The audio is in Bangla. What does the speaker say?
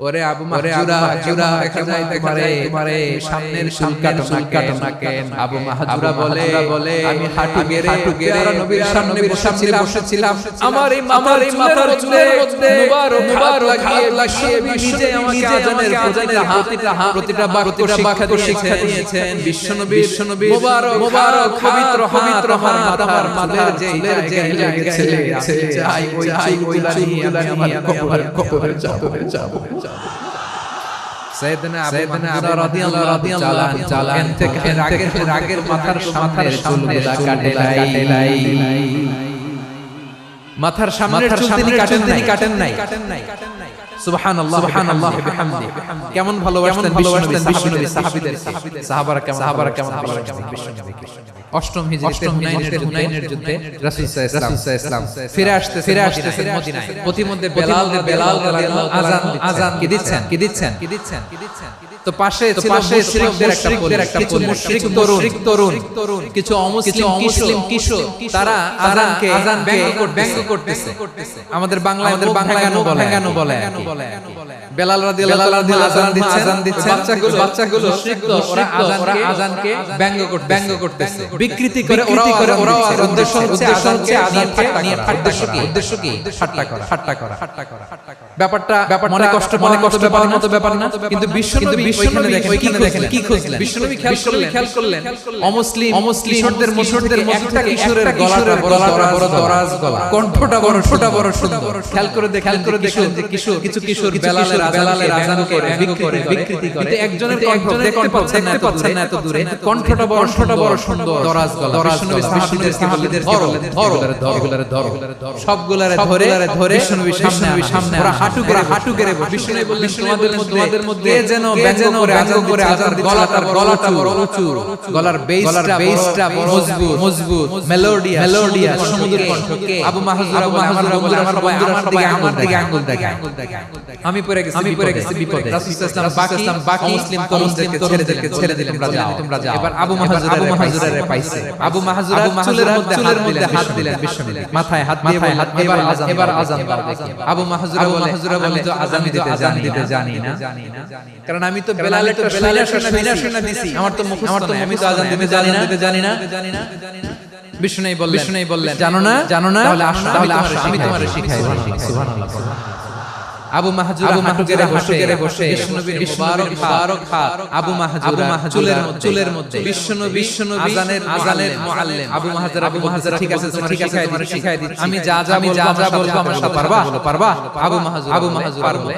ওরে আবু মাহজুরা দেখা যায় তোমারে সামনের চুল কাটো না কেন? আবু মাহজুরা বলে আমি হাঁটু গেড়ে নবীর সামনে বসেছিলাম। আমার এই মাথার চুলের মধ্যে মুবারক হাত লাগিয়ে নিজে আমাকে আজানের প্রতিটা বাক্য শিক্ষা দিয়েছেন বিশ্বনবী। মুবারক পবিত্র হাত আমার মাথার চুলের যে লেগেছে চাই ওই চুলগুলা নিয়ে আমার কবরে যাব। সাইয়েদনা আবু মাহজুরা রাদিয়াল্লাহু তাআলা থেকে রাগের মাথার চুলগুলা কাটেলাই। মাথার সামনের চুল তিনি কাটেন নাই। সুবহানাল্লাহ বিহামদি। কেমন ভালোবাসতেন বিশ্বনবী সাহাবারা কেমন ভালোবাসতেন বিশ্বনবীকে। অষ্টম হিজরিতে হুনাইনের যুদ্ধে রাসূল সাল্লাল্লাহু আলাইহি ওয়াসাল্লাম ফিরে আসতেছেন মদিনায়। প্রতিমধ্যে বেলাল রাদিয়াল্লাহু আযান কি দিচ্ছেন। তো পাশে ছিল মুশরিকদের একটা মুশরিক তরুণ কিছু অমুসলিম কিশোর তারা আযানকে ব্যঙ্গ করতেছে। আমাদের বাংলায় ভাঙানো বলে। বেলাল রাদিয়াল্লাহু আযান দিচ্ছেন। বাচ্চাগুলো ওরা আযানকে ব্যঙ্গ করতেছে, বিকৃতি করে ওরাও উদ্দেশ্য হচ্ছে আযানকে নিয়ে উদ্দেশ্য কি ঠাট্টা করা। ব্যাপারটা মনে কষ্ট মতো ব্যাপার না, কিন্তু বিশ্বনবী ওইখানে দেখেন কি খুঁজলেন। বিশ্বনবী খেয়াল করলেন অমুসলিম কিশোরদের একটা কিশোরের গলাটা বড় দরাজ গলা, কণ্ঠটা বড় সুন্দর। খেয়াল করে দেখলেন যে কিছু কিশোর বেলালের আযানকে বিকৃতি করে, কিন্তু একজনের কণ্ঠ দেখতে পাচ্ছেন না এত দূরে, কণ্ঠটা বড় সুন্দর দরাজ গলা। বিশ্বনবী সাহাবীদের ধরো সবগুলারে ধরে বিশ্বনবীর সামনে ওরা হাঁটু গেড়ে বসে। বিশ্বনবী বললেন তোমাদের মধ্যে যেন ব্যঙ্গ করে আযান গলাটা বড় উঁচু, গলার বেসটা মজবুত মেলোডিয়াস সুমধুর কণ্ঠ। কে? আবু মাহজুরা বলে আমার দিকে আঙ্গুল দেখায়। আমি পড়ে গেছি বিপদে। রাসূল সাল্লাল্লাহু আলাইহি ওয়াসাল্লাম বাকি মুসলিম তরুণদেরকে ছেড়ে দিলেন, তোমরা যাও। এবার আবু মাহজুরারে পাইছে। আবু মাহজুরা চুলের মধ্যে হাত দিলেন বিশ্বনবী, মাথায় হাত দিয়ে এবার আযান দাও। আবু মাহজুরা বলে তো আযান দিতে জানি না, কারণ আমি তো বেলালের শোনা দিছি, আমার তো মুখস্থ নাই, আমি তো আযান দিতে জানি না। বিশ্বনবী বললেন জানো না, তাহলে আসো আমি তোমারে শিখাই। সুবহানাল্লাহ। আবু মাহজুরা হাঁটু গেড়ে বসে বিশ্বনবীর মুবারক হাত আবু মাহজুরা চুলের মধ্যে। বিশ্বনবী আযানের মুআল্লিম আবু মাহজুরা ঠিক আছে তোমারে শিখাই দিচ্ছি, আমি যা বলবো আমার সাথে পারবা? আবু মাহজুরা পারবে।